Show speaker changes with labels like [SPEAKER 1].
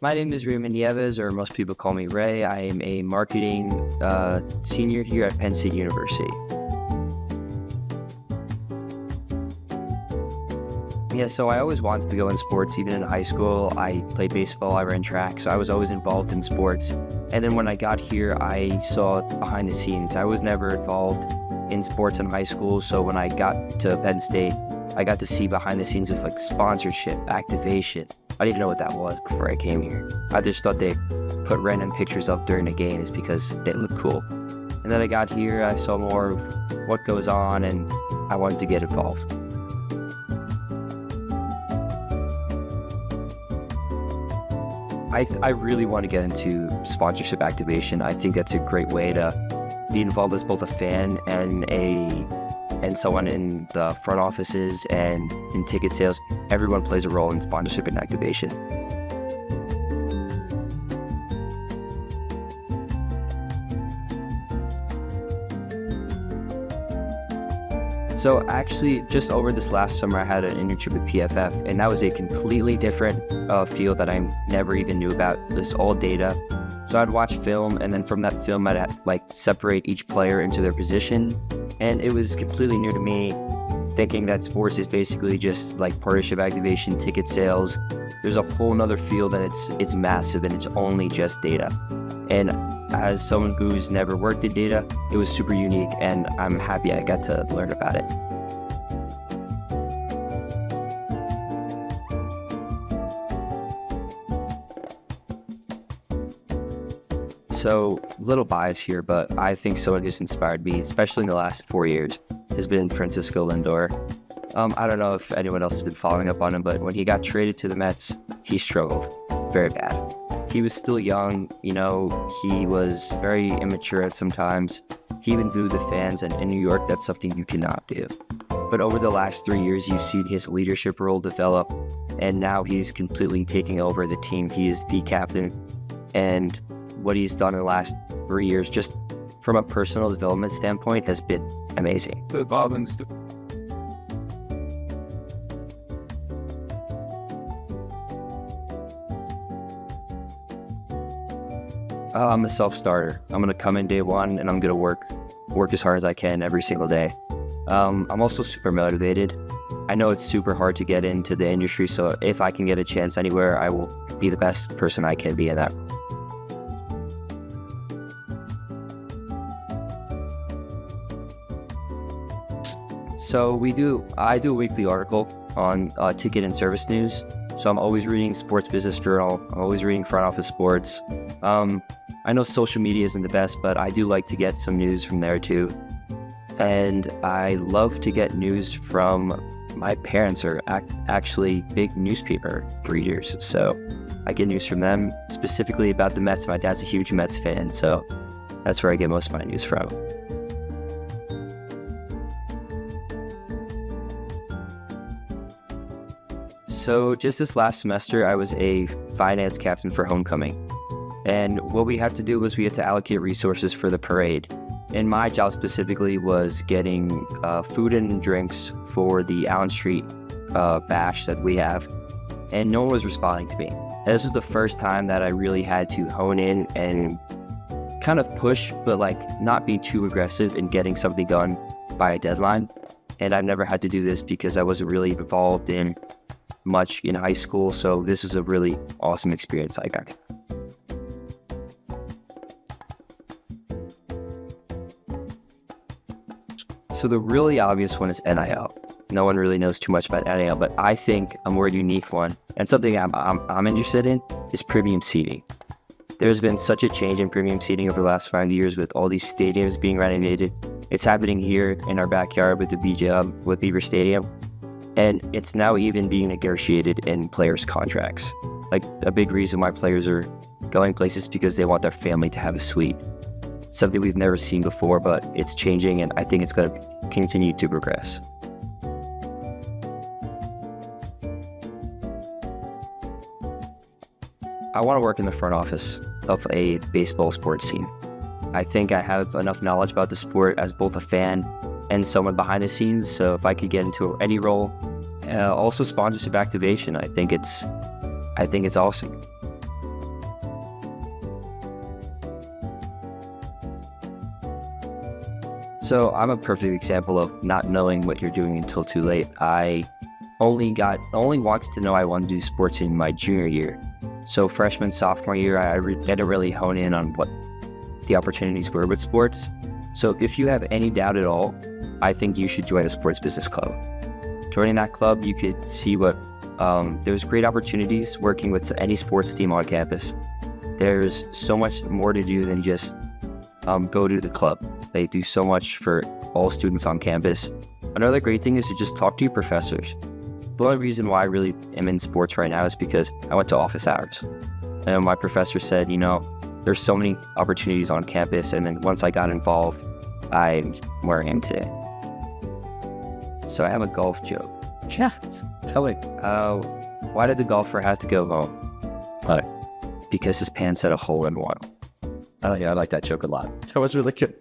[SPEAKER 1] My name is Raymond Nieves, or most people call me Ray. I am a marketing senior here at Penn State University. Yeah, so I always wanted to go in sports. Even in high school, I played baseball, I ran track, so I was always involved in sports. And then when I got here, I saw behind the scenes. I was never involved in sports in high school, so when I got to Penn State, I got to see behind the scenes of like sponsorship, activation. I didn't even know what that was before I came here. I just thought they put random pictures up during the games because they look cool. And then I got here, I saw more of what goes on, and I wanted to get involved. I really want to get into sponsorship activation. I think that's a great way to be involved as both a fan and someone in the front offices and in ticket sales. Everyone plays a role in sponsorship and activation. So actually, just over this last summer, I had an internship with PFF, and that was a completely different field that I never even knew about. It was all data. So I'd watch film, and then from that film, I'd like separate each player into their position. And it was completely new to me, thinking that sports is basically just like partnership activation, ticket sales. There's a whole nother field, and it's massive, and it's only just data. And as someone who's never worked in data, it was super unique, and I'm happy I got to learn about it. So, a little bias here, but I think someone who's inspired me, especially in the last 4 years, has been Francisco Lindor. I don't know if anyone else has been following up on him, but when he got traded to the Mets, he struggled very bad. He was still young, he was very immature at some times. He even booed the fans, and in New York, that's something you cannot do. But over the last 3 years, you've seen his leadership role develop, and now he's completely taking over the team. He is the captain, and what he's done in the last 3 years, just from a personal development standpoint, has been amazing. I'm a self-starter. I'm gonna come in day one, and I'm gonna work as hard as I can every single day. I'm also super motivated. I know it's super hard to get into the industry, so if I can get a chance anywhere, I will be the best person I can be in that. So I do a weekly article on ticket and service news. So I'm always reading Sports Business Journal. I'm always reading front office sports. I know social media isn't the best, but I do like to get some news from there too. And I love to get news from my parents, are actually big newspaper readers. So I get news from them, specifically about the Mets. My dad's a huge Mets fan, so that's where I get most of my news from. So just this last semester, I was a finance captain for homecoming. And what we had to do was we had to allocate resources for the parade. And my job specifically was getting food and drinks for the Allen Street bash that we have. And no one was responding to me. And this was the first time that I really had to hone in and kind of push, but not be too aggressive in getting something done by a deadline. And I've never had to do this because I wasn't really involved in much in high school. So this is a really awesome experience I got. So the really obvious one is NIL. No one really knows too much about NIL, but I think a more unique one and something I'm interested in is premium seating. There's been such a change in premium seating over the last 5 years with all these stadiums being renovated. It's happening here in our backyard with with Beaver Stadium, and it's now even being negotiated in players' contracts. Like, a big reason why players are going places because they want their family to have a suite. Something we've never seen before, but it's changing, and I think it's going to continue to progress. I want to work in the front office of a baseball sports team. I think I have enough knowledge about the sport as both a fan and someone behind the scenes, so if I could get into any role, also sponsorship activation, I think it's awesome. So I'm a perfect example of not knowing what you're doing until too late. I only wanted to know I wanted to do sports in my junior year. So freshman, sophomore year, I didn't really hone in on what the opportunities were with sports. So if you have any doubt at all, I think you should join a sports business club. Joining that club, you could see what there's great opportunities working with any sports team on campus. There's so much more to do than just go to the club. They do so much for all students on campus. Another great thing is to just talk to your professors. The only reason why I really am in sports right now is because I went to office hours. And my professor said, there's so many opportunities on campus. And then once I got involved, I'm where I am today. So I have a golf joke.
[SPEAKER 2] Yeah, tell me.
[SPEAKER 1] Why did the golfer have to go home? Because his pants had a hole in one.
[SPEAKER 2] Oh yeah, I like that joke a lot. That was really good.